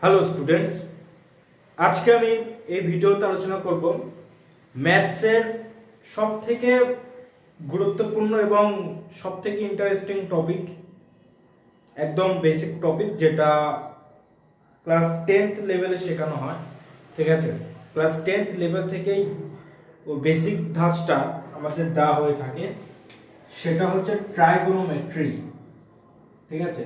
Hello students, আজকে আমি এই ভিডিওতে আলোচনা করব ম্যাথসের সবথেকে গুরুত্বপূর্ণ এবং সবথেকে ইন্টারেস্টিং টপিক, একদম বেসিক টপিক, যেটা ক্লাস 10th লেভেলে শেখানো হয়। ঠিক আছে, ক্লাস 10th লেভেল থেকেই ও বেসিক ধাঁচটা আমাদের দেওয়া হয়ে থাকে। সেটা হচ্ছে ট্রাইগোনোমেট্রি। ঠিক আছে,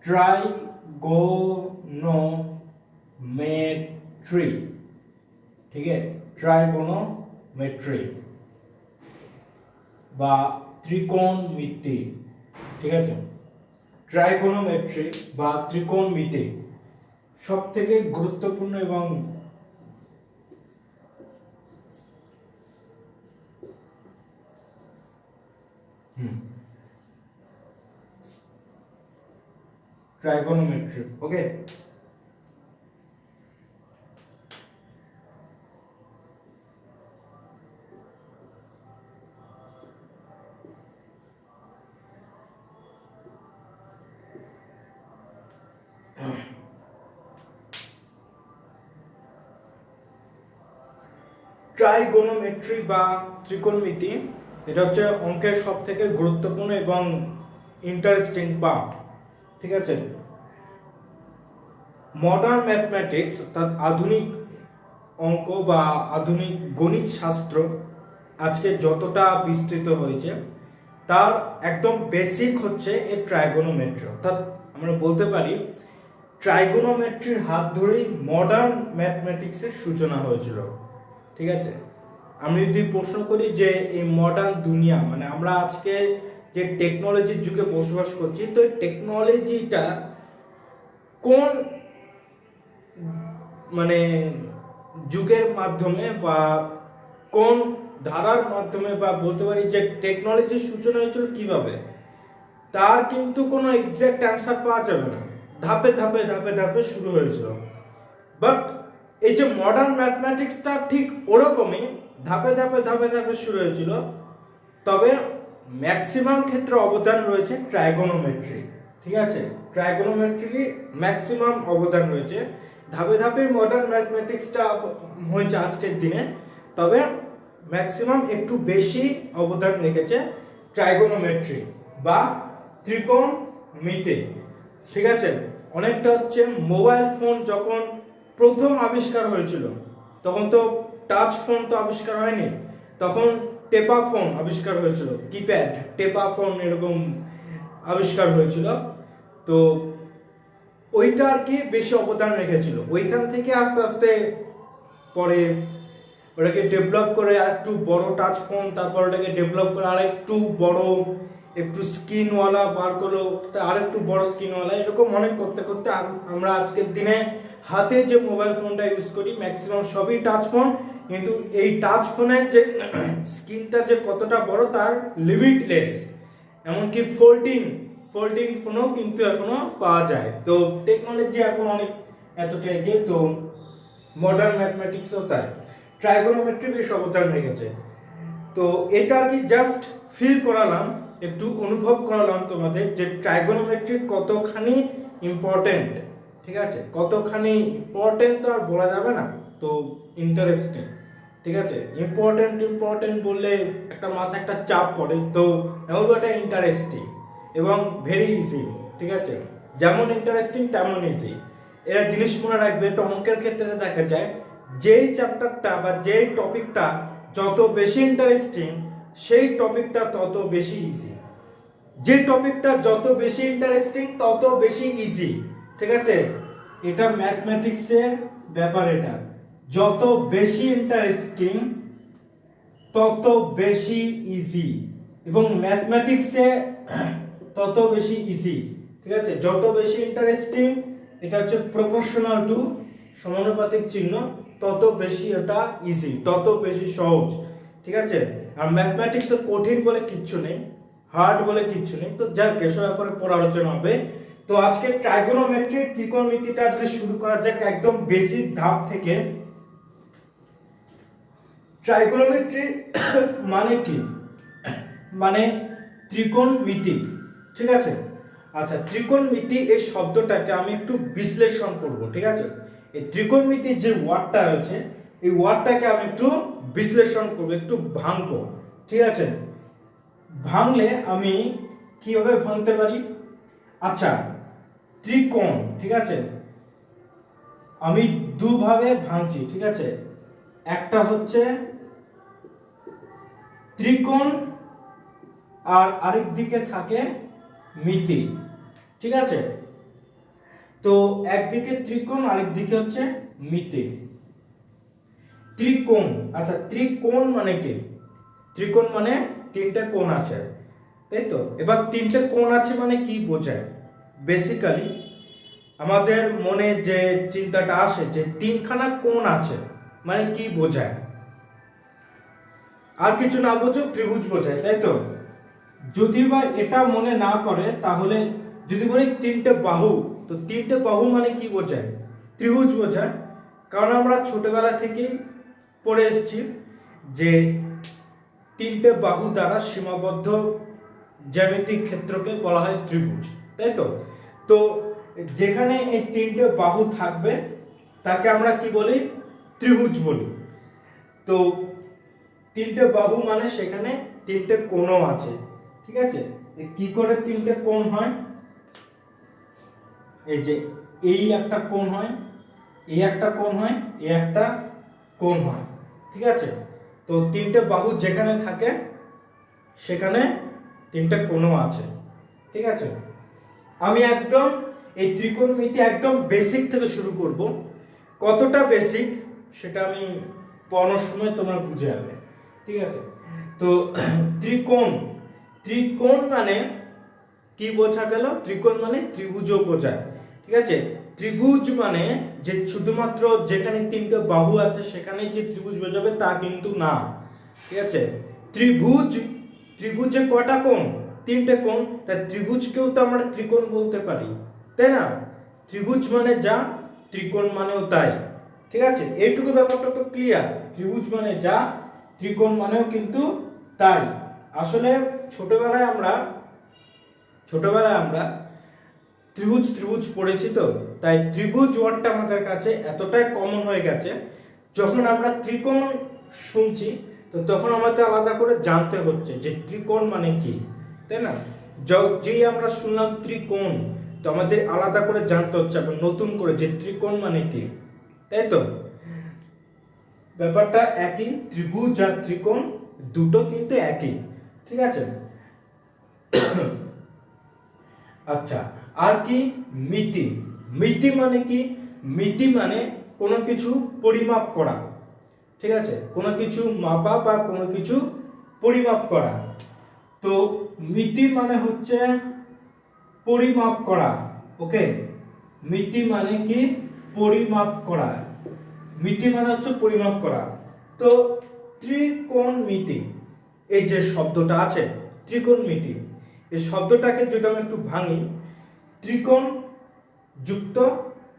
ট্রাইগোনোমেট্রি। ঠিক আছে, ট্রাইগোনোমেট্রি বা ত্রিকোণমিতি। ঠিক আছে, ট্রাইগোনোমেট্রি বা ত্রিকোণমিতি সব থেকে গুরুত্বপূর্ণ এবং ট্রাইগোনোমেট্রি। ওকে, ট্রাইগোনোমেট্রি বা ত্রিকোণমিতি এটা হচ্ছে অঙ্কের সব থেকে গুরুত্বপূর্ণ এবং ইন্টারেস্টিং পার্ট। ঠিক আছে, মডার্ন ম্যাথমেটিক্স অর্থাৎ আধুনিক অঙ্ক বা আধুনিক গণিত শাস্ত্র আজকে যতটা বিস্তৃত হয়েছে তার একদম বেসিক হচ্ছে এই ট্রাইগোনোমেট্রি। অর্থাৎ আমরা বলতে পারি ট্রাইগোনোমেট্রির হাত ধরেই মডার্ন ম্যাথমেটিক্সের সূচনা হয়েছিল। ঠিক আছে, আমি যদি প্রশ্ন করি যে এই মডার্ন দুনিয়া মানে আমরা আজকে যে টেকনোলজির যুগে বসবাস করছি, তো এই টেকনোলজিটা কোন মানে যুগের মাধ্যমে বা কোন ধারার মাধ্যমে বা বলতে পারি যে টেকনোলজির সূচনা হয়েছিল কিভাবে, তার কিন্তু কোনো এক্সাক্ট অ্যান্সার পাওয়া যাবে না। ধাপে ধাপে ধাপে ধাপে শুরু হয়েছিল। বাট এই যে মডার্ন ম্যাথমেটিক্সটা ঠিক ওরকমই ধাপে ধাপে ধাপে ধাপে শুরু হয়েছিল। তবে ম্যাক্সিমাম ক্ষেত্রে অবদান রয়েছে ট্রাইগোনোমেট্রি। ঠিক আছে, ট্রাইগোনোমেট্রি ম্যাক্সিমাম অবদান রয়েছে। ধাপে ধাপে মডার্ন ম্যাথমেটিক্সটা হয়েছে আজকের দিনে, তবে ম্যাক্সিমাম একটু বেশি অবদান রেখেছে ট্রাইগোনোমেট্রি বা ত্রিকোণমিতি। ঠিক আছে, অনেকটা হচ্ছে মোবাইল ফোন যখন প্রথম আবিষ্কার হয়েছিল তখন তো টাচ ফোন তো আবিষ্কার হয়নি, তখন টেপা ফোন আবিষ্কার হয়েছিল, কিপ্যাড টেপা ফোন এরকম আবিষ্কার হয়েছিল। তো ওইটা আর কি বেশি অবদান রেখেছিল। ওইখান থেকে আস্তে আস্তে পরে ওটাকে ডেভেলপ করে আর একটু বড় টাচ ফোন, তারপর ওটাকে ডেভেলপ করে আর একটু বড়, একটু স্ক্রিনওয়ালা বার করলো, আর একটু বড় স্ক্রিনওয়ালা, এরকম অনেক করতে করতে আমরা আজকের দিনে হাতে যে মোবাইল ফোনটা ইউজ করি ম্যাক্সিমাম সবই টাচ ফোন। কিন্তু এই টাচ ফোনের যে স্ক্রিনটা যে কতটা বড় তার লিমিটলেস, এমনকি ফোল্ডিং ফোল্ডিং ফোনও কিন্তু এখনো পাওয়া যায়। তো টেকনোলজি এখন অনেক এতটা এগিয়ে। তো মডার্ন ম্যাথমেটিক্সও তাই ট্রাইগোনোমেট্রি বেশ অবদান রেখেছে। তো এটা আর কি জাস্ট ফিল করালাম, একটু অনুভব করালাম তোমাদের যে ট্রাইগোনোমেট্রি কতখানি ইম্পর্টেন্ট। ঠিক আছে, কতখানি ইম্পর্টেন্ট তো আর বলা যাবে না, তো ইন্টারেস্টিং। ঠিক আছে, ইম্পর্টেন্ট ইম্পর্টেন্ট বললে একটা মাথায় একটা চাপ পড়ে, তো এটা ইন্টারেস্টিং এবং ভেরি ইজি। ঠিক আছে, যেমন ইন্টারেস্টিং তেমন ইজি। এরা জিনিস মনে রাখবে, তো অঙ্কের ক্ষেত্রে দেখা যায় যেই চ্যাপ্টারটা বা যেই টপিকটা যত বেশি ইন্টারেস্টিং সেই টপিকটা তত বেশি ইজি। যে টপিকটা যত বেশি ইন্টারেস্টিং তত বেশি ইজি। ঠিক আছে, এটা ম্যাথমেটিক্সের ব্যাপার। এটা যত বেশি ইন্টারেস্টিং তত বেশি ইজি, এবং ম্যাথমেটিক্সে তত বেশি ইজি। ঠিক আছে, যত বেশি ইন্টারেস্টিং এটা হচ্ছে প্রপোর্শনাল টু সমানুপাতিক চিহ্ন, তত বেশি এটা ইজি, তত বেশি সহজ। ঠিক আছে, আর ম্যাথমেটিক্সে কঠিন বলে কিচ্ছু নেই, হার্ড বলে কিচ্ছু নেই। তো যাক, এসব ব্যাপারে পরে আলোচনা হবে। তো আজকে ট্রাইগোনোমেট্রি ত্রিকোণমিতিটা যদি শুরু করা যাক একদম বেসিক ধাপ থেকে। ট্রাইগোনোমেট্রি মানে কি? মানে ত্রিকোণমিতি। ঠিক আছে, আচ্ছা, ত্রিকোণমিতি এই শব্দটাকে আমি একটু বিশ্লেষণ করব, ঠিক আছে? এই ত্রিকোণমিতির যে ওয়ার্ডটা রয়েছে, এই ওয়ার্ডটাকে আমি একটু বিশ্লেষণ করব, একটু ভাঙবো, ঠিক আছে? ভাঙলে আমি কিভাবে ভাঙতে পারি? আচ্ছা, ত্রিকোণ, ঠিক আছে, আমি দুভাবে ভাঙছি, ঠিক আছে? একটা হচ্ছে ত্রিকোণ আর আরেক দিকে থাকে মিতি, ঠিক আছে? তো একদিকে ত্রিকোণ আরেক দিকে হচ্ছে মিতি। ত্রিকোণ, আচ্ছা ত্রিকোণ মানে কি? ত্রিকোণ মানে তিনটে কোণ আছে, তাই তো? এবার তিনটে কোণ আছে মানে কি বোঝায়? বেসিক্যালি আমাদের মনে যে চিন্তাটা আসে যে তিনখানা কোণ আছে মানে কি বোঝায়? আর কিছু না বোঝো, ত্রিভুজ বোঝায়, তাই তো? যদি বা এটা মনে না করে তাহলে যদি বলি তিনটে বাহু, তো তিনটে বাহু মানে কি বোঝায়? ত্রিভুজ বোঝায়। কারণ আমরা ছোটবেলা থেকেই পড়ে এসেছি যে তিনটে বাহু দ্বারা সীমাবদ্ধ জ্যামিতিক ক্ষেত্রকে বলা হয় ত্রিভুজ, তাই তো? তো যেখানে এই তিনটে বাহু থাকবে তাকে আমরা কি বলি? ত্রিভুজ বলি। তো তিনটে বাহু মানে সেখানে তিনটে কোণও আছে, ঠিক আছে? কি করে তিনটে কোণ হয়? এই যে এই একটা কোণ হয়, এই একটা কোণ হয়, এই একটা কোণ হয়, ঠিক আছে? তো তিনটে বাহু যেখানে থাকে সেখানে তিনটে কোণও আছে, ঠিক আছে? আমি একদম এই ত্রিকোণমিতি একদম বেসিক থেকে শুরু করব। কতটা বেসিক সেটা আমি পড়ানোর সময় তোমরা বুঝে যাবে, ঠিক আছে? তো ত্রিকোণ, ত্রিকোণ মানে কি বোঝা গেল? ত্রিকোণ মানে ত্রিভুজও বোঝায়, ঠিক আছে? ত্রিভুজ মানে যে শুধুমাত্র যেখানে তিনটে বাহু আছে সেখানে যে ত্রিভুজ বোঝাবে তা কিন্তু না, ঠিক আছে? ত্রিভুজ, ত্রিভুজে কটা কোণ? তিনটে কোণ, তাই ত্রিভুজকেও তো আমরা ত্রিকোণ বলতে পারি, তাই না? ত্রিভুজ মানে যা, ত্রিকোণ মানেও তাই, ঠিক আছে? এইটুকু ব্যাপারটা তো ক্লিয়ার। ত্রিভুজ মানে যা, ত্রিকোণ মানেও কিন্তু তাই। আসলে ছোটবেলায় আমরা ত্রিভুজ ত্রিভুজ পড়েছি, তো তাই ত্রিভুজ ওয়ার্ডটা আমাদের কাছে এতটাই কমন হয়ে গেছে, যখন আমরা ত্রিকোণ শুনছি তো তখন আমাদের আলাদা করে জানতে হচ্ছে যে ত্রিকোণ মানে কি, তাই না? যেই আমরা শুনলাম ত্রিকোণ, তো আমাদের আলাদা করে জানতে হচ্ছে আবার নতুন করে যে ত্রিকোণ মানে কি, তাই তো? ব্যাপারটা একই, ত্রিভুজ আর ত্রিকোণ দুটো কিন্তু একই, ঠিক আছে? আচ্ছা, আর কি? মিতি। মিতি মানে কি? মিতি মানে কোনো কিছু পরিমাপ করা, ঠিক আছে? কোনো কিছু মাপা বা কোনো কিছু পরিমাপ করা। তো মিতি মানে হচ্ছে পরিমাপ করা, ওকে? মিতি মানে কি? পরিমাপ করা। মিতি মানে হচ্ছে পরিমাপ করা। তো ত্রিকোণমিতি, এই যে শব্দটা আছে ত্রিকোণমিতি, এই শব্দটাকে যদি আমি একটু ভাঙি, ত্রিকোণ যুক্ত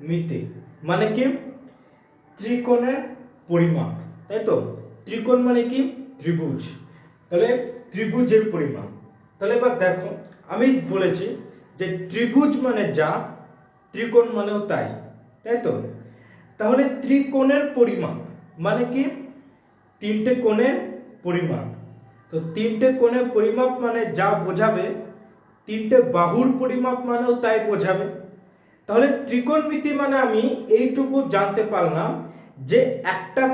মিতি মানে কি? ত্রিকোণের পরিমাপ, তাই তো? ত্রিকোণ মানে কি? ত্রিভুজ, তাহলে ত্রিভুজের পরিমাপ। তাহলে এবার দেখো, আমি বলেছি যে ত্রিভুজ মানে যা, ত্রিকোণ মানেও তাই, তাই তো? তাহলে ত্রিকোণের পরিমাপ মানে কি? তিনটে কোণের পরিমাপ। তো তিনটে কোণের পরিমাপ মানে যা বোঝাবে, তিনটে বাহুর পরিমাপ মানেও তাই বোঝাবে। তাহলে ত্রিকোণমিতি মানে আমি এইটুকু জানতে পারলাম যে একটা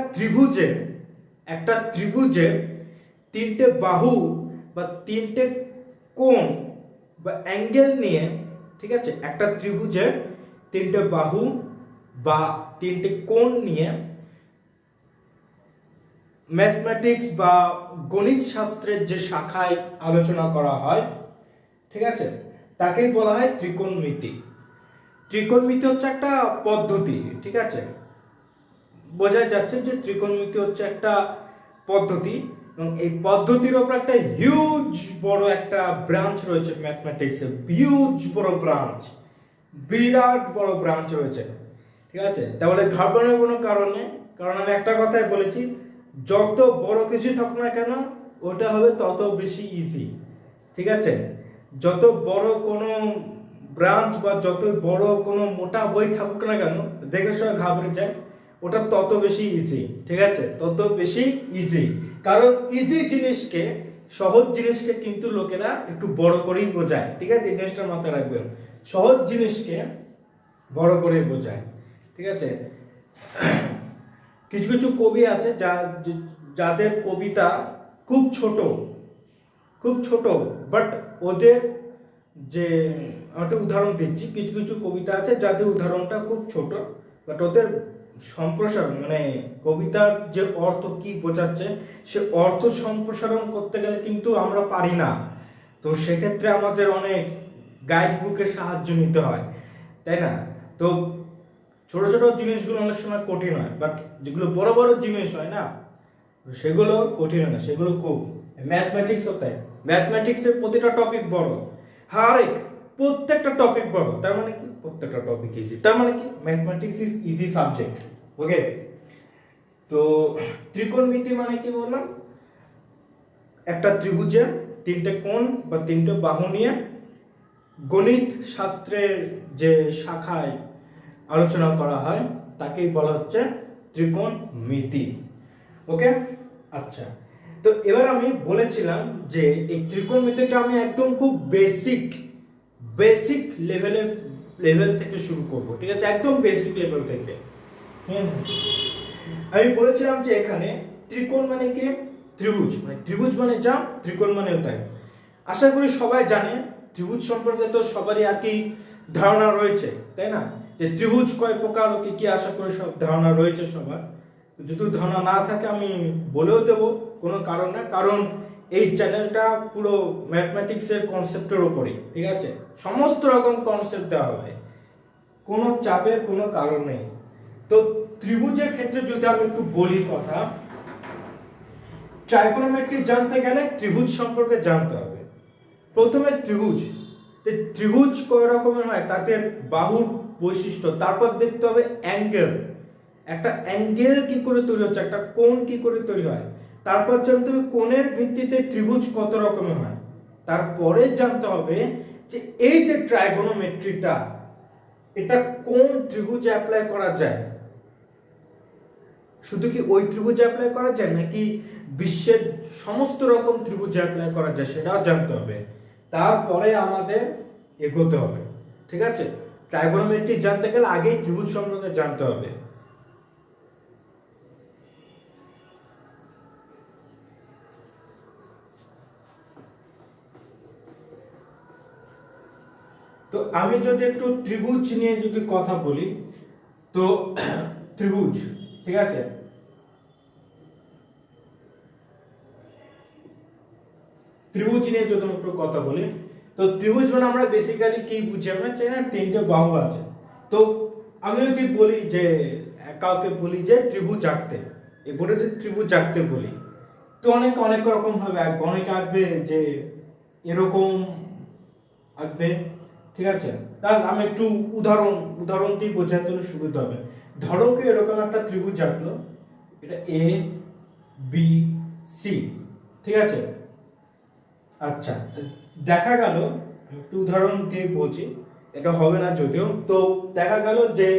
ত্রিভুজের তিনটে বাহু বা তিনটে কোণ বা অ্যাঙ্গেল নিয়ে, ঠিক আছে, একটা ত্রিভুজের তিনটে বাহু বা তিনটে কোণ নিয়ে ম্যাথমেটিক্স বা গণিত শাস্ত্রের যে শাখায় আলোচনা করা হয়, ঠিক আছে, তাকেই বলা হয় ত্রিকোণমিতি। ত্রিকোণমিতি হচ্ছে একটা পদ্ধতি, ঠিক আছে? বোঝা যাচ্ছে যে ত্রিকোণমিতি হচ্ছে একটা পদ্ধতি, এবং এই পদ্ধতির ওপর একটা হিউজ বড় একটা ব্রাঞ্চ রয়েছে ম্যাথমেটিক্সের, হিউজ বড় ব্রাঞ্চ, বিরাট বড় ব্রাঞ্চ রয়েছে, ঠিক আছে? তাহলে ঘাবড়ানোর কোনো কারণ নেই, কারণ আমি একটা কথাই বলেছি, যত বড় কিছু থাকুক না কেন ওটা হবে তত বেশি ইজি, ঠিক আছে? যত বড় কোনো ব্রাঞ্চ বা যতই বড় কোনো মোটা বই থাকুক না কেন, দেখে সবাই ঘাবড়ে যায়, ওটা তত বেশি ইজি। ঠিক আছে, তত বেশি ইজি, কারণ ইজি জিনিসকে, সহজ জিনিসকে কিন্তু লোকেরা একটু বড় করেই বোঝায়। ঠিক আছে, এই জিনিসটা মাথায় রাখবেন, সহজ জিনিসকে বড় করে বোঝায়। ঠিক আছে, কিছু কিছু কবি আছে যাদের কবিতা খুব ছোট, খুব ছোট, বাট ওদের যে, একটা উদাহরণ দিচ্ছি, কিছু কিছু কবিতা আছে যাদের উদাহরণটা খুব ছোট, বাট ওদের সম্প্রসারণ, মানে কবিতার যে অর্থ কি বোঝাচ্ছে, সে অর্থ সম্প্রসারণ করতে গেলে কিন্তু আমরা পারি না। তো সেক্ষেত্রে আমাদের অনেক গাইড বুকের সাহায্য নিতে হয়, তাই না? তো ছোট ছোট জিনিসগুলো অনেক সময় কঠিন হয়, বাট যেগুলো বড় বড় জিনিস হয় না, সেগুলো কঠিন হয় না, সেগুলো খুব। ম্যাথমেটিক্স হতে, ম্যাথমেটিক্সের প্রতিটা টপিক বড়, প্রত্যেকটা টপিক বড়, তার মানে কি প্রত্যেকটা টপিক ইজি, তার মানে কি ম্যাথমেটিক্স ইজ ইজি সাবজেক্ট। ওকে, তো ত্রিকোণমিতি মানে কি বললাম, একটা ত্রিভুজের তিনটে কোণ বা তিনটে বাহু নিয়ে গণিত শাস্ত্রের যে শাখায় আলোচনা করা হয় তাকেই বলা হচ্ছে ত্রিকোণমিতি। ওকে, আচ্ছা, তো এবার আমি বলেছিলাম যে এই ত্রিকোণমিতিটা আমি একদম খুব বেসিক লেভেল থেকে শুরু করব। ঠিক আছে, একদম বেসিক লেভেল থেকে। আমি বলেছিলাম যে এখানে ত্রিকোণ মানে কি, ত্রিভুজ, মানে ত্রিভুজ মানে যা, ত্রিকোণ মানে তাই। আশা করি সবাই জানে ত্রিভুজ সম্পর্কে, তো সবারই আর কি ধারণা রয়েছে, তাই না? যে ত্রিভুজ কয় প্রকার, কি কি, আশা করি সব ধারণা রয়েছে সবার। যদি ধারণা না থাকে আমি বলেও দেব, কোনো কারণ না, কারণ এই চ্যানেলটা পুরো ম্যাথমেটিক্স এর কনসেপ্টের উপরই। ঠিক আছে, সমস্ত রকম কনসেপ্ট দেওয়া হবে, কোনো চাপের কোনো কারণ নেই। তো ত্রিভুজের ক্ষেত্রে যদি আমি একটু বলি কথা, ট্রাইগোনোমেট্রি জানতে গেলে ত্রিভুজ সম্পর্কে জানতে হবে। প্রথমে ত্রিভুজ, ত্রিভুজ কয় রকমের হয়, তাদের বাহুর বৈশিষ্ট্য, তারপর দেখতে হবে অ্যাঙ্গেল, একটা অ্যাঙ্গেল কি করে তৈরি হচ্ছে, একটা কোণ কি করে তৈরি হয়, তারপর জানতে হবে কোণের ভিত্তিতে ত্রিভুজ কত রকমের হয়, তারপরে জানতে হবে যে এই যে ট্রাইগোনোমেট্রিটা, এটা কোন ত্রিভুজে অ্যাপ্লাই করা যায়, শুধু কি ওই ত্রিভুজে অ্যাপ্লাই করা যায় নাকি বিশ্বের সমস্ত রকম ত্রিভুজে অ্যাপ্লাই করা যায়, সেটাও জানতে হবে, তারপরে আমাদের এগোতে হবে। ঠিক আছে, ট্রাইগোনোমেট্রি জানতে গেলে আগেই ত্রিভুজ সম্পর্কে জানতে হবে। তো আমি যদি একটু ত্রিভুজ নিয়ে যদি কথা বলি, তো ত্রিভুজ, ঠিক আছে, ত্রিভুজ নিয়ে যদি একটু কথা বলি, তো ত্রিভুজ মানে আমরা বেসিক্যালি কি বুঝি, আমরা চাই না তিনটে বাহু আছে। তো আমি যদি বলি যে, কাউকে বলি যে ত্রিভুজ আঁকতে, এই বোর্ডে যদি ত্রিভুজ আঁকতে বলি, তো অনেক অনেক রকম ভাবে আঁকবে, অনেকে আঁকবে যে এরকম আঁকবে। ঠিক আছে, তাহলে আমি একটু উদাহরণ দিয়ে বোঝাতে হলে সুবিধা হবে। ধরো কি এরকম একটা ত্রিভুজ আঁকলো, এটা এ বি সি, ঠিক আছে। আচ্ছা, দেখা গেল, একটু উদাহরণ দিয়ে বলছি, এটা হবে না যদিও, তো দেখা গেল যে,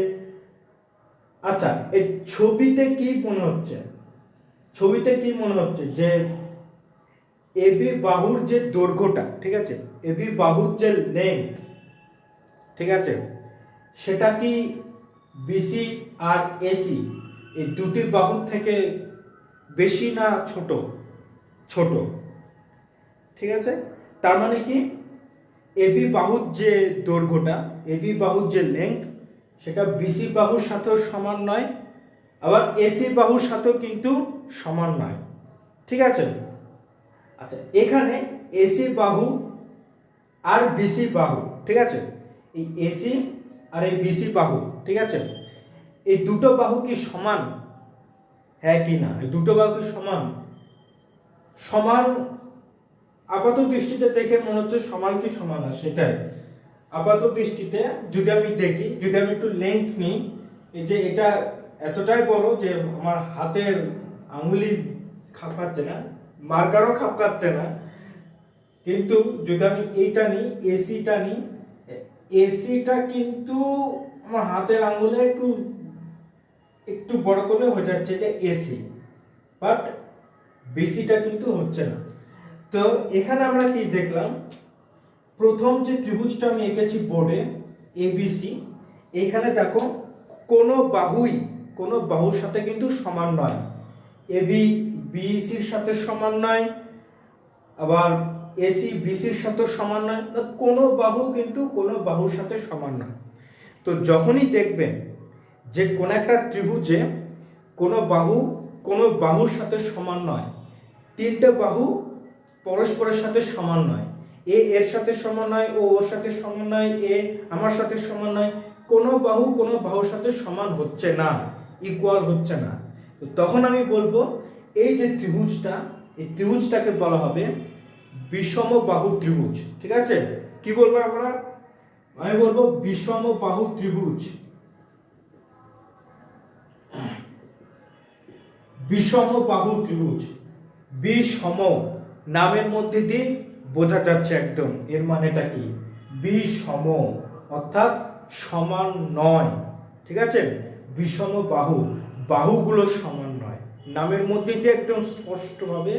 আচ্ছা এই ছবিতে কি মনে হচ্ছে, ছবিতে কি মনে হচ্ছে যে এবি বাহুর যে দৈর্ঘ্যটা, ঠিক আছে, এবি বাহুর যে লেন্থ, ঠিক আছে, সেটা কি বিসি আর এসি এই দুটি বাহুর থেকে বেশি না ছোট? ছোট, ঠিক আছে। তার মানে কি এবি বাহুর যে দৈর্ঘ্যটা, এবি বাহুর যে লেন্থ, সেটা বিসি বাহুর সাথেও সমান নয়, আবার এসি বাহুর সাথেও কিন্তু সমান নয়। ঠিক আছে, আচ্ছা এখানে এসি বাহু আর বিসি বাহু, ঠিক আছে, এই এসি আর এই বিসি বাহু, ঠিক আছে, এই দুটো বাহু কি সমান, হ্যাঁ কি না? এই দুটো বাহু কি সমান? সমান আপাত দৃষ্টিতে দেখে মনে হচ্ছে সমান, কি সমান না সেটাই আপাত দৃষ্টিতে যদি আমি দেখি, যদি আমি একটু লেন্থ নিই, এই যে এটা এতটাই বড় যে আমার হাতের আঙুলি খাপ খাচ্ছে না, মার্কারও খাপ খাচ্ছে না, কিন্তু যদি আমি এইটা নিই, এসিটা নিই, এসিটা কিন্তু আমার হাতের আঙ্গুলে একটু একটু বড় করলে হয়ে যাচ্ছে যে এসি, বাট বিসিটা কিন্তু হচ্ছে না। তো এখানে আমরা কি দেখলাম, প্রথম যে ত্রিভুজটা আমি এঁকেছি বোর্ডে এবিসি, এখানে দেখো কোনো বাহুর সাথে কিন্তু সমান নয়। এবি বিসির সাথে সমান নয়, আবার এসি বিসির সাথে সমান নয়, কোনো বাহু কিন্তু কোনো বাহুর সাথে সমান নয়। তো যখনই দেখবেন যে কোন একটা ত্রিভুজে কোনো বাহুর সাথে সমান নয়, তিনটে বাহু পরস্পরের সাথে সমান নয়, এ এর সাথে সমান নয়, ও ওর সাথে সমান নয়, এ আমার সাথে সমান নয়, কোনো বাহুর সাথে সমান হচ্ছে না, ইকুয়াল হচ্ছে না, তো তখন আমি বলবো এই যে ত্রিভুজটা, এই ত্রিভুজটাকে বলা হবে বিষমবাহু ত্রিভুজ। ঠিক আছে, কি বলবো আমরা? আমি বলবো বিষমবাহু ত্রিভুজ। বিষমবাহু ত্রিভুজ, বিষম নামের মধ্যে দিয়ে বোঝা যাচ্ছে একদম এর মানেটা কি, বিষম অর্থাৎ সমান নয়। ঠিক আছে, বিষম বাহুগুলো সমান নয়, নামের মধ্যে দিয়ে একদম স্পষ্টভাবে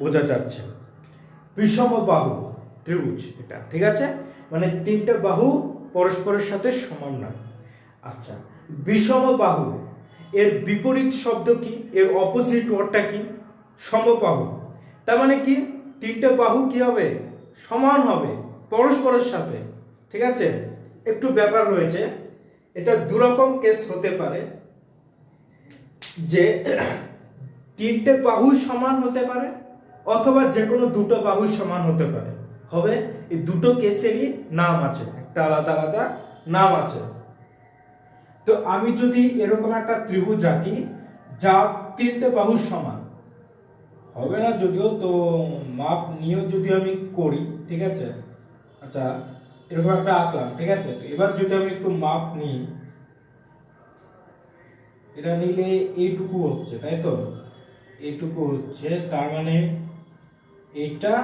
বোঝা যাচ্ছে বিষমবাহু ত্রিভুজ এটা। ঠিক আছে, মানে তিনটা বাহু পরস্পরের সাথে সমান নয়। আচ্ছা, বিষমবাহু এর বিপরীত শব্দ কি, এর অপোজিট ওয়ার্ডটা কি? সমবাহু। তার মানে কি, তিনটে বাহু কি হবে? সমান হবে পরস্পরের সাথে। ঠিক আছে, একটু ব্যাপার রয়েছে, এটা দুরকম কেস হতে পারে, যে তিনটে বাহু সমান হতে পারে অথবা যে কোনো দুটো বাহু সমান হতে পারে। হবে, এই দুটো কেসেরই নাম আছে, একটা আলাদা আলাদা নাম আছে। তো আমি যদি এরকম একটা ত্রিভুজ আঁকি যা তিনটে বাহু সমান, হবে না যদিও, তো মাপ নিয়েও যদি আমি করি, ঠিক আছে। আচ্ছা, এরকম একটা আঁকলাম, ঠিক আছে। এবার যদি আমি একটু মাপ নিই, এটা নিলে এইটুকু হচ্ছে, তাই তো, এইটুকু হচ্ছে, তার মানে এইটা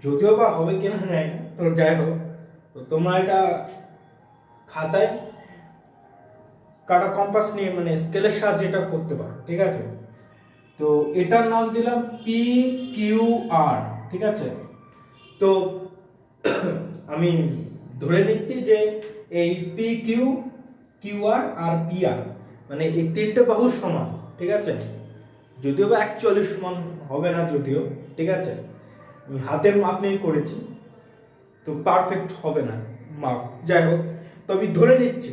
যদিও বা হবে কিনা জানি না, তো যাই হোক, তো তোমরা এটা খাতায় কাটা কম্পাস নিয়ে মানে স্কেলের সাহায্যে এটা করতে পারো। ঠিক আছে, তো এটার নাম দিলাম পি কিউ আর। ঠিক আছে, তো আমি ধরে নিচ্ছি যে এই পি কিউ, কিউ আর আর পি আর মানে এই তিনটে বাহু সমান। ঠিক আছে, যদিও বা অ্যাকচুয়ালি সমান হবে না যদিও, ঠিক আছে, আমি হাতের মাপ নিয়ে করেছি, তো পারফেক্ট হবে না মাপ, যাই হোক, তো আমি ধরে নিচ্ছি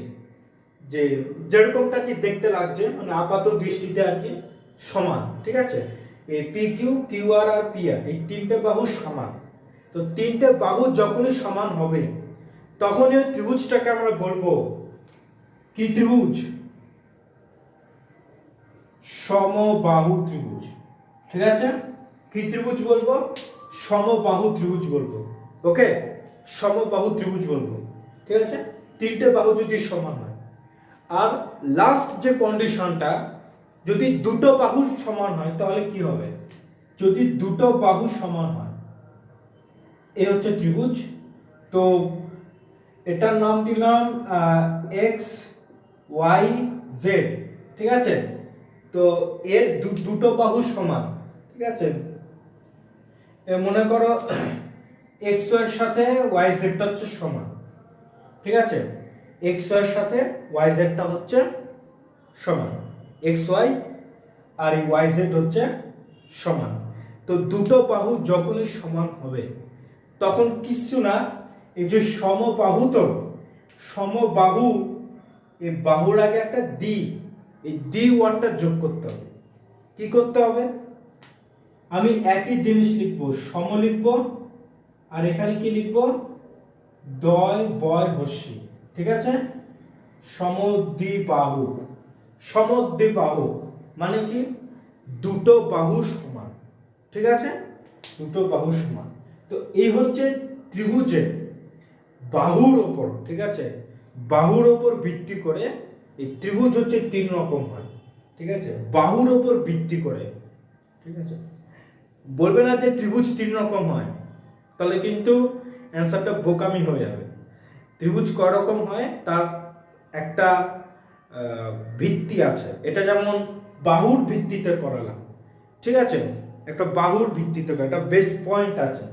যে যেরকমটা কি দেখতে লাগছে মানে আপাত দৃষ্টিতে আর কি সমান। ঠিক আছে, এই পি কিউ, কিউ আর আর পি আর এই তিনটে বাহু সমান। তো তিনটে বাহু যখনই সমান হবে তখনই ওই ত্রিভুজটাকে আমরা বলবো কি ত্রিভুজ? সমবাহু ত্রিভুজ। ঠিক আছে, কি ত্রিভুজ বলবো? সমবাহু ত্রিভুজ বলবো। ওকে, সমবাহু ত্রিভুজ বলবো। ঠিক আছে, তিনটে বাহু যদি সমান হয়। আর লাস্ট যে কন্ডিশনটা, যদি দুটো বাহু সমান হয় তাহলে কি হবে? যদি দুটো বাহু সমান হয়, এ হচ্ছে ত্রিভুজ, তো এটার নাম দিলাম এক্স ওয়াই জেড। ঠিক আছে, তো এর দুটো বাহু সমান। ঠিক আছে, মনে করো এক্স এর সাথে ওয়াই জেডটা হচ্ছে সমান। ঠিক আছে, এক্স এর সাথে ওয়াই জেডটা হচ্ছে সমান, এক্স ওয়াই আর ওয়াই জেড হচ্ছে সমান। তো দুটো বাহু যখনই সমান হবে তখন কিছু না, এই যে সমবাহু, তো সমবাহু, এই বাহুর আগে একটা দি, এই দি ওয়ার্ডটা যোগ করতে হবে। কি করতে হবে? আমি একই জিনিস লিখবো, সম লিখবো, আর এখানে কি লিখবো? দয় বয় হস্যি। ঠিক আছে, সমদ্বিবাহু। সমদ্বিবাহু মানে কি? দুটো বাহু সমান। ঠিক আছে, দুটো বাহু সমান। তো এই হচ্ছে ত্রিভুজের বাহুর ওপর, ঠিক আছে, বাহুর ওপর ভিত্তি করে এই ত্রিভুজ হচ্ছে তিন রকম হয়। ঠিক আছে, বাহুর ওপর ভিত্তি করে। ঠিক আছে, বলবে না যে ত্রিভুজ তিন রকম হয়, তাহলে কিন্তু অ্যান্সারটা বোকামি হয়ে যাবে। ত্রিভুজ কয় রকম হয়, তার একটা ভিত্তি আছে। এটা যেমন বাহুর ভিত্তিতে করালাম, ঠিক আছে, একটা বাহুর ভিত্তিতে একটা বেস পয়েন্ট আছে।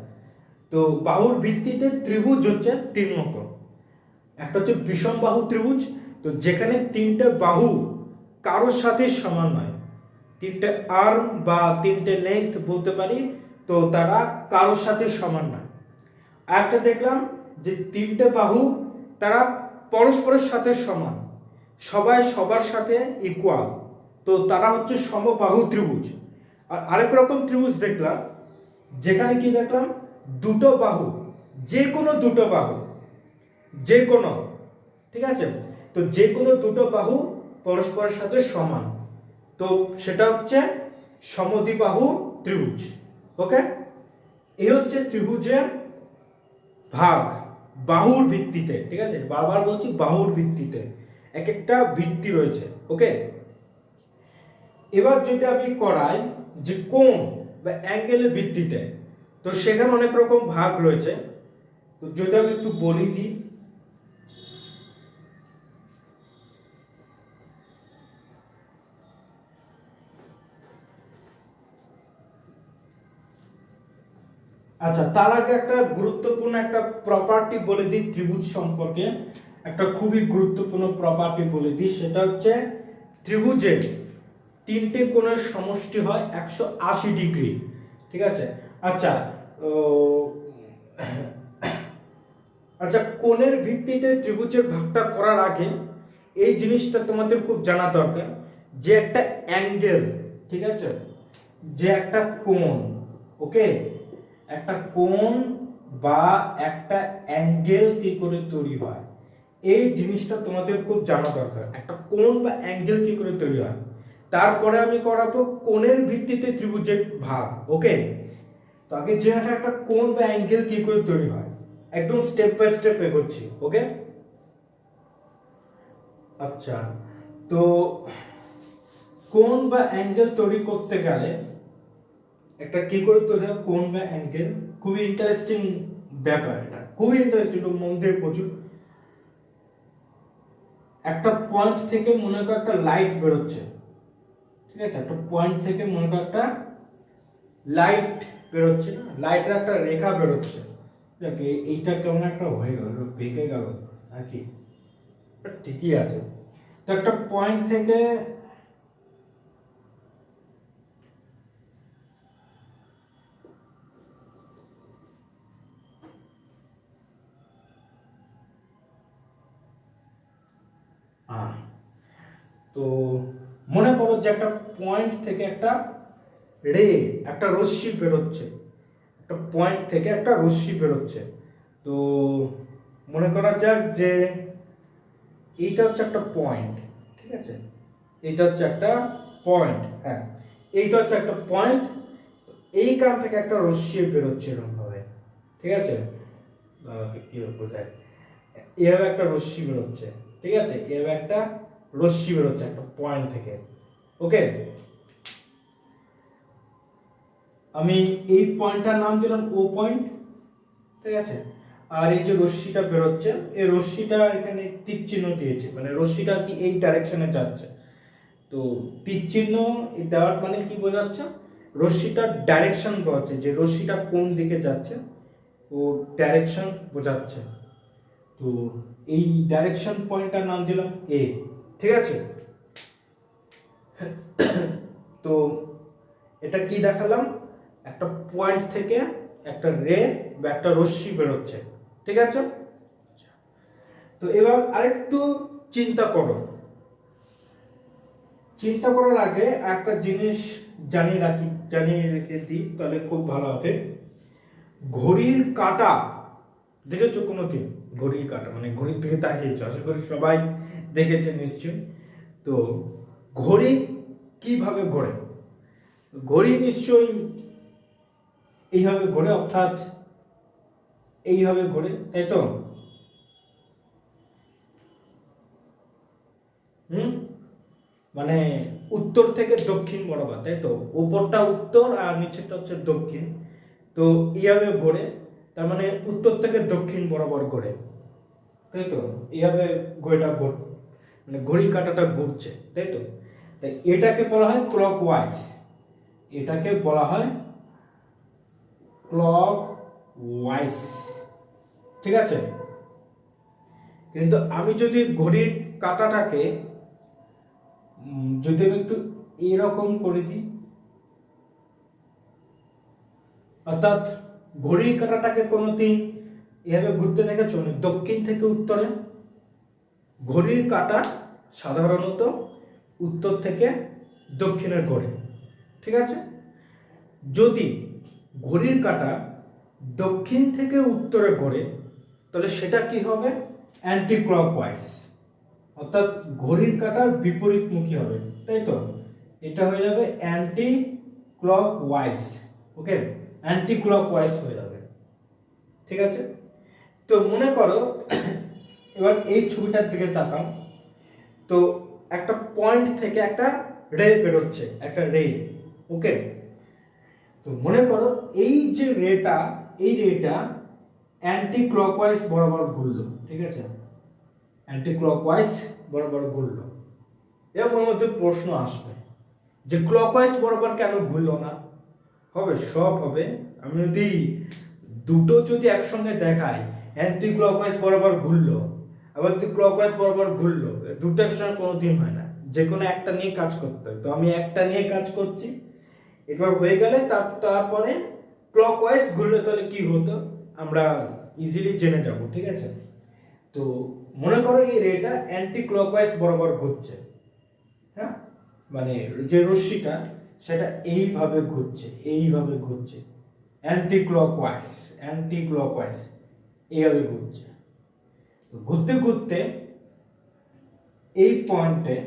তো বাহুর ভিত্তিতে ত্রিভুজ হচ্ছে তিন রকম। একটা হচ্ছে বিষম বাহু ত্রিভুজ, তো যেখানে তিনটে বাহু কারোর সাথে সমান নয়, তিনটে আর্ম বা তিনটে লেন্থ বলতে পারি, তো তারা কারোর সাথে সমান নয়। আরেকটা দেখলাম যে তিনটে বাহু তারা পরস্পরের সাথে সমান, সবাই সবার সাথে ইকুয়াল, তো তারা হচ্ছে সমবাহু ত্রিভুজ। আর আরেক রকম ত্রিভুজ দেখলাম যেখানে কি দেখলাম, দুটো বাহু, যে কোনো দুটো বাহু, যে কোনো, ঠিক আছে, তো যে কোনো দুটো বাহু পরস্পরের সাথে সমান, তো সেটা হচ্ছে সমদ্বিবাহু ত্রিভুজ। ওকে, এই হচ্ছে ত্রিভুজের ভাগ বাহুর ভিত্তিতে, ঠিক আছে, বারবার বলছি বাহুর ভিত্তিতে, এক একটা ভিত্তি রয়েছে। ওকে, এবার যদি আমি করাই যে কোণ বা অ্যাঙ্গেলের ভিত্তিতে, তো সেখানে অনেক রকম ভাগ রয়েছে। তো যদি আমি একটু বলি দিই, আচ্ছা, তার আগে একটা গুরুত্বপূর্ণ একটা প্রপার্টি বলে দিই ত্রিভুজ সম্পর্কে, একটা খুবই গুরুত্বপূর্ণ প্রপার্টি বলে দিই, সেটা হচ্ছে ত্রিভুজের তিনটে কোণের সমষ্টি হয় 180 ডিগ্রি, ঠিক আছে। আচ্ছা, ও, আচ্ছা, কোণের ভিত্তিতে ত্রিভুজের ভাগটা করার আগে এই জিনিসটা তোমাদের খুব জানা দরকার যে একটা অ্যাঙ্গেল, ঠিক আছে, যে একটা কোণ, ওকে, একটা কোণ বা একটা অ্যাঙ্গেল কি করে তৈরি হয়, এই জিনিসটা তোমাদের খুব জানা দরকার। একটা কোণ বা অ্যাঙ্গেল কি করে তৈরি হয়, তারপরে আমি করাবো কোণের ভিত্তিতে ত্রিভুজের ভাগ। ওকে, তো আগে জেনে রাখা একটা কোণ বা অ্যাঙ্গেল কি করে তৈরি হয়, একদম স্টেপ বাই স্টেপ এগোচ্ছি। ওকে, আচ্ছা, তো কোণ বা অ্যাঙ্গেল তৈরি করতে গেলে একটা কি করে তৈরি হয় কোণ বা অ্যাঙ্গেল, খুবই ইন্টারেস্টিং ব্যাপার, এটা খুবই ইন্টারেস্টিং, মন দিয়ে প্রচুর। একটা পয়েন্ট থেকে মনে করো একটা লাইট বেরোচ্ছে, ঠিক আছে, একটা পয়েন্ট থেকে মনে করো একটা লাইট বেরোচ্ছে, না লাইটের একটা রেখা বেরোচ্ছে, দেখ এইটা কেমন একটা হয়ে গেল, বেঁকে গেল নাকি, ঠিকই আছে। তো একটা পয়েন্ট থেকে তো মনে করো যে একটা পয়েন্ট থেকে একটা রে, একটা রশ্মি বেরোচ্ছে, একটা পয়েন্ট থেকে একটা রশ্মি বেরোচ্ছে। তো মনে করা যাক যে এইটা হচ্ছে একটা পয়েন্ট, ঠিক আছে, এইটা হচ্ছে একটা পয়েন্ট, হ্যাঁ, এইটা হচ্ছে একটা পয়েন্ট, এইখান থেকে একটা রশ্মি বেরোচ্ছে এরকম ভাবে, ঠিক আছে, কি বোঝায়, এভাবে একটা রশ্মি বেরোচ্ছে, ঠিক আছে, এভাবে একটা রশ্মি বেরোচ্ছে একটা পয়েন্ট থেকে। ওকে, আমি এই পয়েন্টটার নাম দিলাম ও পয়েন্ট, ঠিক আছে, আর এই যে রশ্মিটা বেরোচ্ছে, এই রশ্মিটা এখানে তীর চিহ্ন দিয়েছে, মানে রশ্মিটা কি এই ডাইরেকশনে যাচ্ছে। তো তীর চিহ্ন দেওয়ার মানে কি বোঝাচ্ছে, রশ্মিটার ডাইরেকশন বোঝাচ্ছে, যে রশ্মিটা কোন দিকে যাচ্ছে ও ডাইরেকশন বোঝাচ্ছে। তো এই ডাইরেকশন পয়েন্টটার নাম দিলাম এ, ঠিক আছে। তো এটা কি দেখালাম, একটা পয়েন্ট থেকে একটা রে বা একটা রশ্মি বেরোচ্ছে, ঠিক আছে। তো এবার আরেকটু চিন্তা করো, চিন্তা করার আগে একটা জিনিস জানিয়ে রেখে দিই, তাহলে খুব ভালো হবে। ঘড়ির কাঁটা দেখেছো কোনোদিন, ঘড়ির কাঁটা মানে ঘড়ির দিকে তাকিয়েছো, আশা করি সবাই দেখেছে নিশ্চয়ই। তো ঘড়ি কিভাবে ঘোরে, ঘড়ি নিশ্চয়ই এইভাবে ঘোরে, অর্থাৎ এইভাবে ঘোরে, তাই তো। হুম, মানে উত্তর থেকে দক্ষিণ বরাবর, তাই তো, উপরটা উত্তর আর নিচেরটা হচ্ছে দক্ষিণ, তো এইভাবে ঘোরে। তার মানে উত্তর থেকে দক্ষিণ বরাবর ঘোরে, তাই তো? এইভাবে ঘড়িটা মানে ঘড়ি কাঁটাটা ঘুরছে, তাই তো? তাই এটাকে বলা হয় ক্লক ওয়াইজ, এটাকে বলা হয় ক্লক ওয়াইজ, ঠিক আছে? কিন্তু আমি যদি ঘড়ির কাঁটাটাকে যদি আমি একটু এরকম করে দিই, অর্থাৎ ঘড়ির কাঁটাটাকে কোনোদিন এভাবে ঘুরতে দেখেছো? দক্ষিণ থেকে উত্তরে ঘড়ির কাঁটা সাধারণত উত্তর থেকে দক্ষিণের ঘোরে, ঠিক আছে? যদি ঘড়ির কাঁটা দক্ষিণ থেকে উত্তরে ঘোরে তাহলে সেটা কি হবে? অ্যান্টি ক্লকওয়াইজ, অর্থাৎ ঘড়ির কাঁটার বিপরীতমুখী হবে, তাই তো? এটা হয়ে যাবে অ্যান্টি ক্লকওয়াইজ, ওকে? অ্যান্টি ক্লকওয়াইজ হয়ে যাবে, ঠিক আছে? তো মনে করো এবার এই ছবিটার দিকে তাকাও, তো একটা পয়েন্ট থেকে একটা রে বেরোচ্ছে, একটা রে, ওকে? তো মনে করো এই যে রেটা, এই রেটা অ্যান্টি ক্লকওয়াইজ বরাবর ঘুরলো, ঠিক আছে? অ্যান্টি ক্লকওয়াইজ বরাবর ঘুরলো। এর মধ্যে প্রশ্ন আসবে যে ক্লকওয়াইজ বরাবর কেন ঘুরলো না? হবে, সব হবে। আমি যদি দুটো যদি একসঙ্গে দেখাই, অ্যান্টি ক্লকওয়াইজ বরাবর ঘুরলো আবার যদি ক্লকওয়াইজ বরাবর ঘুরলো, দুটো একসঙ্গে কোনোদিন হয় না, যে কোনো একটা নিয়ে কাজ করতে হয়। তো আমি একটা নিয়ে কাজ করছি, এবার হয়ে গেলে তারপরে ক্লকওয়াইজ ঘুরলে তাহলে কি হতো আমরা ইজিলি জেনে যাব, ঠিক আছে? তো মনে করো এই রেটা অ্যান্টি ক্লকওয়াইজ বরাবর ঘুরছে, হ্যাঁ, মানে যে রশ্মিটা সেটা এইভাবে ঘুরছে, এইভাবে ঘুরছে, অ্যান্টি ক্লকওয়াইজ, অ্যান্টি ক্লকওয়াইজ এইভাবে ঘুরছে। তো ঘুরতে ঘুরতে এই পয়েন্টে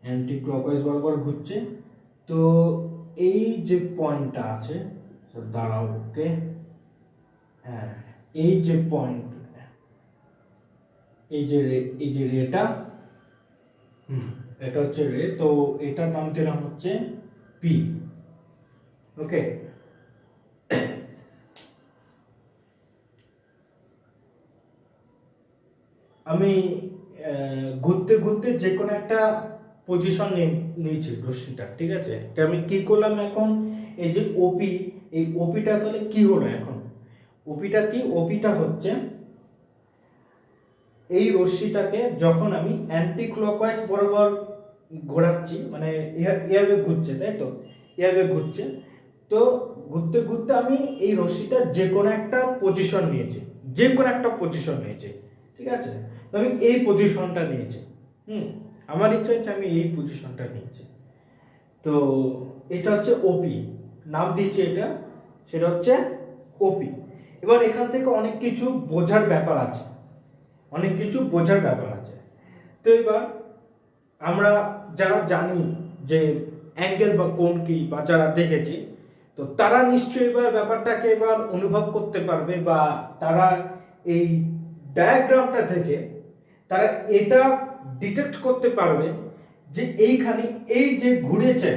অ্যান্টি ক্লকওয়াইজ বরাবর ঘুরছে। তো এই যে পয়েন্টটা আছে, দাঁড়াও, ওকে, হ্যাঁ, এই যে পয়েন্ট, এই যে রেটা, এটা হচ্ছে রে, তো এটার নাম দিলাম হচ্ছে পি, ওকে? আমি ঘুরতে ঘুরতে যে কোনো একটা পজিশন নিয়েছি রশ্মিটা, ঠিক আছে? এটা আমি কি করলাম এখন, এই যে ওপি, এই ওপিটা তাহলে কি হলো এখন? ওপিটা কি? ওপিটা হচ্ছে এই রশ্মিটাকে যখন আমি অ্যান্টি ক্লকওয়াইজ বরাবর ঘোরাচ্ছি, মানে এভাবে ঘুরছে, তাই তো? এভাবে ঘুরছে। তো ঘুরতে ঘুরতে আমি এই রশ্মিটার যে কোনো একটা পজিশন নিয়েছি, যে কোনো একটা পজিশন নিয়েছি, ঠিক আছে? তো আমি এই পজিশনটা নিয়েছি, আমার ইচ্ছা হচ্ছে আমি এই পজিশনটা নিয়েছি। তো এটা হচ্ছে ওপি, নাম দিয়েছি এটা, সেটা হচ্ছে ওপি। এবার এখান থেকে অনেক কিছু বোঝার ব্যাপার আছে, অনেক কিছু বোঝার ব্যাপার আছে। তো এবার আমরা যারা জানি যে অ্যাঙ্গেল বা কোণ কি, বা যারা দেখেছি, তো তারা নিশ্চয়ই এবার ব্যাপারটাকে এবার অনুভব করতে পারবে, বা তারা এই ডায়াগ্রামটা থেকে তারা এটা ডিটেক্ট করতে পারবে যে এইখানে এই যে ঘুরেছে,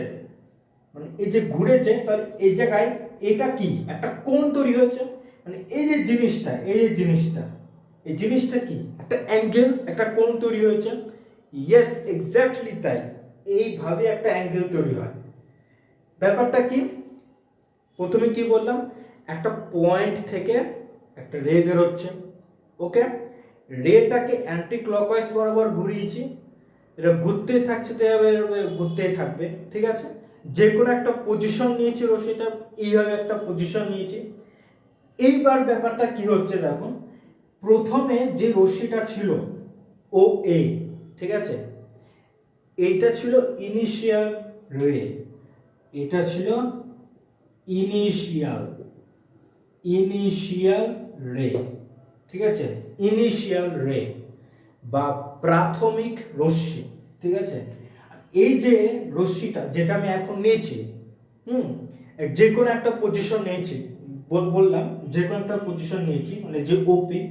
মানে এই যে ঘুরেছে, তাহলে এই জায়গায় এটা কি একটা কোণ তৈরি হয়েছে, মানে এই যে জিনিসটা, এই যে জিনিসটা, এই জিনিসটা কি একটা অ্যাঙ্গেল, একটা কোণ তৈরি হয়েছে। ইয়েস, এক্স্যাক্টলি তাই, এইভাবে একটা অ্যাঙ্গেল তৈরি হয়। ব্যাপারটা কি, প্রথমে কি বললাম, একটা পয়েন্ট থেকে একটা রে বেরোচ্ছে, ওকে? রেটাকে অ্যান্টি ক্লকওয়াইজ বরাবর ঘুরিয়েছি, এটা ঘুরতেই থাকছে, তো এভাবে ঘুরতেই থাকবে, ঠিক আছে? যে কোনো একটা পজিশন নিয়েছি রশ্মিটা, এইভাবে একটা পজিশন নিয়েছি। এইবার ব্যাপারটা কি হচ্ছে দেখো, প্রথমে যে রশ্মিটা ছিল ও এ, ঠিক আছে? এইটা ছিল ইনিশিয়াল রে, এটা ছিল ইনিশিয়াল, ইনিশিয়াল রে, ঠিক আছে? ইনিশিয়াল রে বা প্রাথমিক রশ্মি, ঠিক আছে? এই যে রশ্মিটা যেটা আমি এখন নিয়েছি, যে কোনো একটা পজিশন নিয়েছি, বললাম যে কোনো একটা পজিশন নিয়েছি, মানে যে ওপি,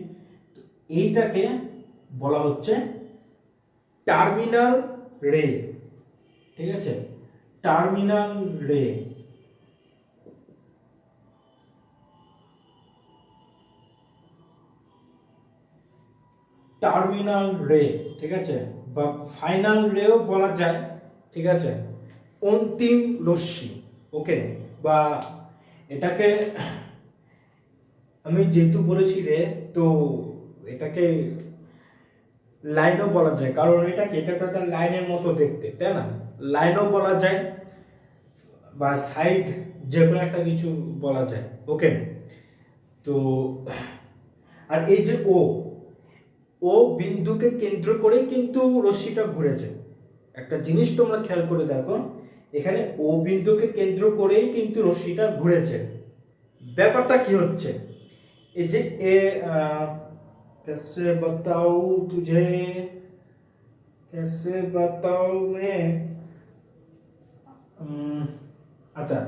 এইটাকে বলা হচ্ছে টার্মিনাল রে, ঠিক আছে? টার্মিনাল রে, টার্মিনাল রে, ঠিক আছে, বা ফাইনাল রেও বলা যায়, ঠিক আছে, অন্তিম রশ্মি। ওকে, বা এটাকে আমি যেহেতু বলেছি রে, তো এটাকে লাইনও বলা যায়, কারণ এটা একটা লাইনের মতো দেখতে, তাই না? লাইনও বলা যায় বা সাইড, যে কোনো একটা কিছু বলা যায়। ওকে, তো আর এই যে ও বিন্দুকে কেন্দ্র করেই কিন্তু রশ্মিটা ঘুরেছে। একটা জিনিস তোমরা খেয়াল করে দেখো, এখানে ও বিন্দুকে কেন্দ্র করেই কিন্তু রশ্মিটা ঘুরেছে। ব্যাপারটা কি হচ্ছে, এই যে कैसे बताऊं तुझे, कैसे बताऊं मैं, আচ্ছা,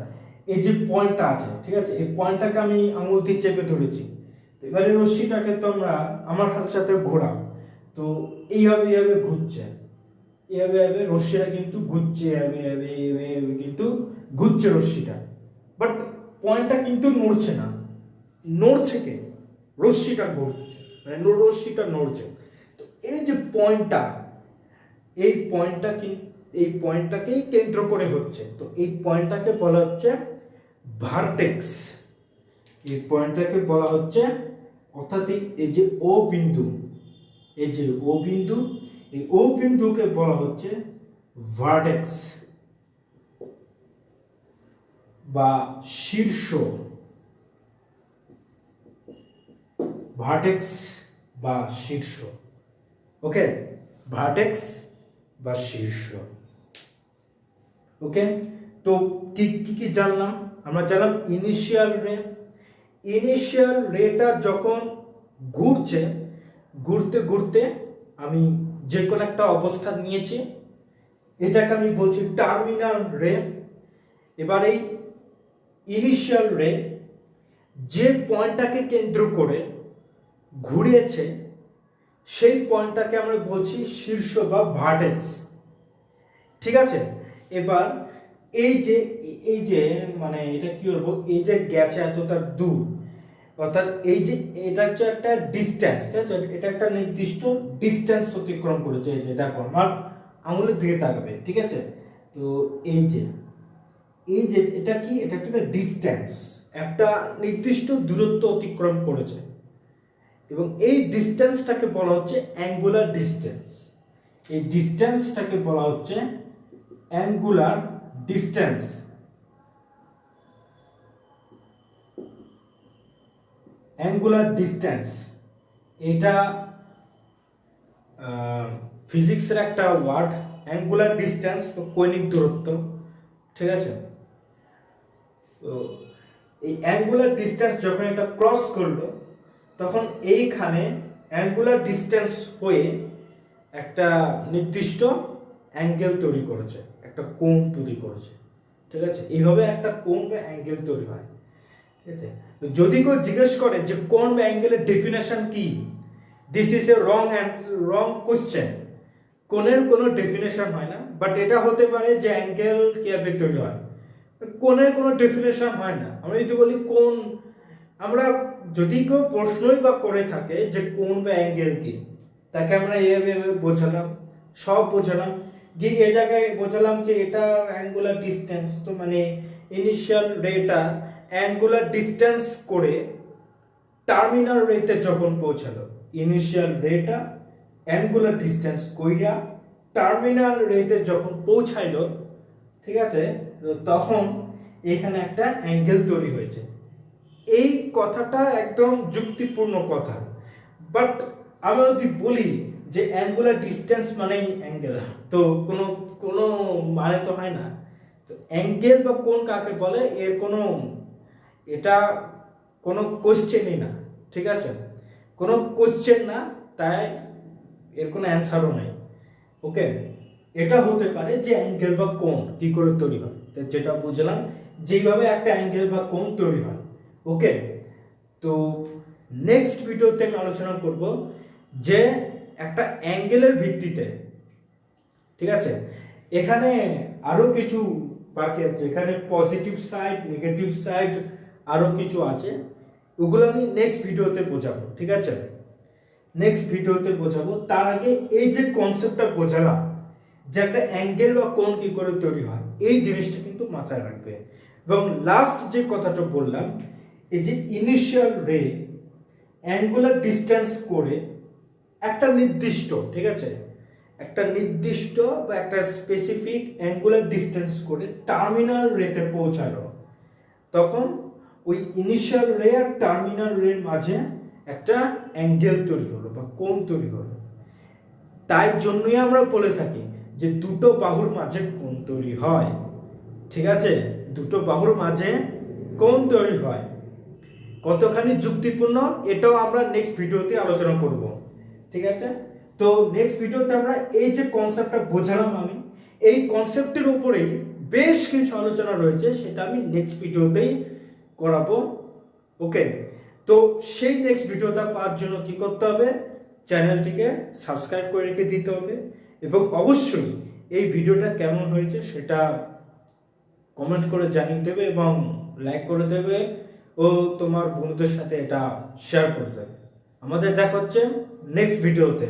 এই যে পয়েন্টটা আছে, ঠিক আছে, এই পয়েন্টটাকে আমি আঙুল দিয়ে চেপে ধরেছি। তো এবারে রশ্মিটাকে তোমরা আমার সাথে সাথে ঘোরাও, তো এইভাবে ঘুরছে, এইভাবে রশ্মিটা কিন্তু ঘুরছে, এইভাবে কিন্তু ঘুরছে রশ্মিটা, বাট পয়েন্টটা কিন্তু নড়ছে না। নড়ছে কে? রশ্মিটা ঘুরছে, মানে রশ্মিটা নড়ছে। তো এই যে পয়েন্টটা, এই পয়েন্টটা কি, এই পয়েন্টটাকেই কেন্দ্র করে হচ্ছে, তো এই পয়েন্টটাকে বলা হচ্ছে ভার্টেক্স। এই পয়েন্টটাকে বলা হচ্ছে, অর্থাৎ এই যে ও বিন্দু, এই যে ও বিন্দু, এই ও বিন্দুকে বলা হচ্ছে ভার্টেক্স বা শীর্ষ, ভার্টেক্স বা শীর্ষ। ওকে, ভার্টেক্স বা শীর্ষ। ওকে, তো কি কি জানলাম আমরা? জানলাম ইনিশিয়াল রে। ইনিশিয়াল রেটা যখন ঘুরছে, ঘুরতে ঘুরতে আমি যে কোনো একটা অবস্থান নিয়েছি, এটাকে আমি বলছি টার্মিনাল রে। এবার এই ইনিশিয়াল রে যে পয়েন্টটাকে কেন্দ্র করে ঘুরিয়েছে, সেই পয়েন্টটাকে আমরা বলছি শীর্ষ বা ভার্টেক্স, ঠিক আছে। এবার এই যে মানে এটা কি বলবো, এই যে গেছে এতটা দূর, অর্থাৎ এই যে এটা হচ্ছে একটা ডিস্টেন্স, এটা একটা নির্দিষ্ট ডিস্টেন্স অতিক্রম করেছে। এই যে দেখো আমার আঙুলের দিকে তাকাবে, ঠিক আছে, তো এই যে এটা কি, এটা একটা ডিস্টেন্স, একটা নির্দিষ্ট দূরত্ব অতিক্রম করেছে, এবং এই ডিস্টেন্সটাকে বলা হচ্ছে অ্যাঙ্গুলার ডিস্টেন্স। এই ডিস্টেন্সটাকে বলা হচ্ছে অ্যাঙ্গুলার ডিস্টেন্স। অ্যাঙ্গুলার ডিস্টেন্স এটা ফিজিক্সের একটা ওয়ার্ড, অ্যাঙ্গুলার ডিস্টেন্স, কৌণিক দূরত্ব, ঠিক আছে। তো এই অ্যাঙ্গুলার ডিস্টেন্স যখন এটা ক্রস করলো, তখন এইখানে অ্যাঙ্গুলার ডিস্টেন্স হয়ে একটা নির্দিষ্ট অ্যাঙ্গেল তৈরি করেছে, একটা কোণ তৈরি করেছে, ঠিক আছে। এইভাবে একটা কোণ বা অ্যাঙ্গেল তৈরি হয়, ঠিক আছে। যদি কেউ জিজ্ঞেস করে যে কোণ বা অ্যাঙ্গেলের ডেফিনেশন কি, this is a wrong question. কোণের কোনো ডেফিনেশন হয় না, বাট এটা হতে পারে যে অ্যাঙ্গেল কিভাবে তৈরি হয়। কোণের কোনো ডেফিনেশন হয় না। আমরা যদি বলি কোণ, আমরা যদি কেউ প্রশ্নই বা করে থাকে যে কোণ বা অ্যাঙ্গেল কি, তাকে আমরা এভাবে বোঝালাম, সব বোঝালাম, গিয়ে এ জায়গায় বোঝালাম যে এটা অ্যাঙ্গুলার ডিস্টেন্স, তো মানে ইনিশিয়াল রেটা অ্যাঙ্গুলার ডিস্টেন্স করে টার্মিনাল রেতে যখন পৌঁছালো, ইনিশিয়াল রেটা অ্যাঙ্গুলার ডিস্টেন্স কইরা টার্মিনাল রেতে যখন পৌঁছাইলো, ঠিক আছে, তখন এখানে একটা অ্যাঙ্গেল তৈরি হয়েছে। এই কথাটা একদম যুক্তিপূর্ণ কথা, বাট আমরা যদি বলি যে অ্যাঙ্গুলার ডিস্টেন্স মানেই অ্যাঙ্গেল, তো কোনো কোনো মানে তো হয় না। তো অ্যাঙ্গেল বা কোণ কাকে বলে, এর কোনো, এটা কোনো কোশ্চেনই না, ঠিক আছে, কোনো কোশ্চেন না, তাই এর কোনো অ্যান্সারও নাই। ওকে, এটা হতে পারে যে অ্যাঙ্গেল বা কোণ কি করে তৈরি হয়, যেটা বুঝলাম যেভাবে একটা অ্যাঙ্গেল বা কোণ তৈরি হয়। ওকে, তো নেক্সট ভিডিওতে আমি আলোচনা করব যে একটা অ্যাঙ্গেলের ভিত্তিতে, ঠিক আছে, এখানে আরো কিছু বাকি আছে, এখানে পজিটিভ সাইড, নেগেটিভ সাইড, আরো কিছু আছে, ওগুলো আমি নেক্সট ভিডিওতে বোঝাবো, ঠিক আছে। নেক্সট ভিডিওতে বোঝাবো। তার আগে এই যে কনসেপ্টটা বোঝালাম যে একটা অ্যাঙ্গেল বা কোণ কি করে তৈরি হয়, এই জিনিসটা কিন্তু মাথায় রাখবে। এবং লাস্ট যে কথাটা বললাম, এই যে ইনিশিয়াল রে অ্যাঙ্গুলার ডিস্টেন্স করে একটা নির্দিষ্ট, ঠিক আছে, একটা নির্দিষ্ট বা একটা স্পেসিফিক অ্যাঙ্গুলার ডিস্টেন্স করে টার্মিনাল রেতে পৌঁছালো, তখন ওই ইনিশিয়াল রে আর টার্মিনাল রের মাঝে একটা অ্যাঙ্গেল তৈরি হলো বা কোণ তৈরি হলো। তাই জন্যই আমরা বলে থাকি যে দুটো বাহুর মাঝে কোণ তৈরি হয়, ঠিক আছে, দুটো বাহুর মাঝে কোণ তৈরি হয়। কতখানি যুক্তিপূর্ণ এটাও আমরা নেক্সট ভিডিওতে আলোচনা করব, ঠিক আছে। তো নেক্সট ভিডিওতে আমরা এই যে কনসেপ্টটা বোঝালাম আমি, এই কনসেপ্টের উপরেই বেশ কিছু আলোচনা রয়েছে, সেটা আমি নেক্সট ভিডিওতেই করাবো। ওকে, তো সেই নেক্সট ভিডিওটা পাওয়ার জন্য কি করতে হবে, চ্যানেলটিকে সাবস্ক্রাইব করে রেখে দিতে হবে এবং অবশ্যই এই ভিডিওটা কেমন হয়েছে সেটা কমেন্ট করে জানিয়ে দেবে এবং লাইক করে দেবে ও তোমার বন্ধুদের সাথে এটা শেয়ার করে দেবে। আমাদের দেখা হচ্ছে নেক্সট ভিডিওতে।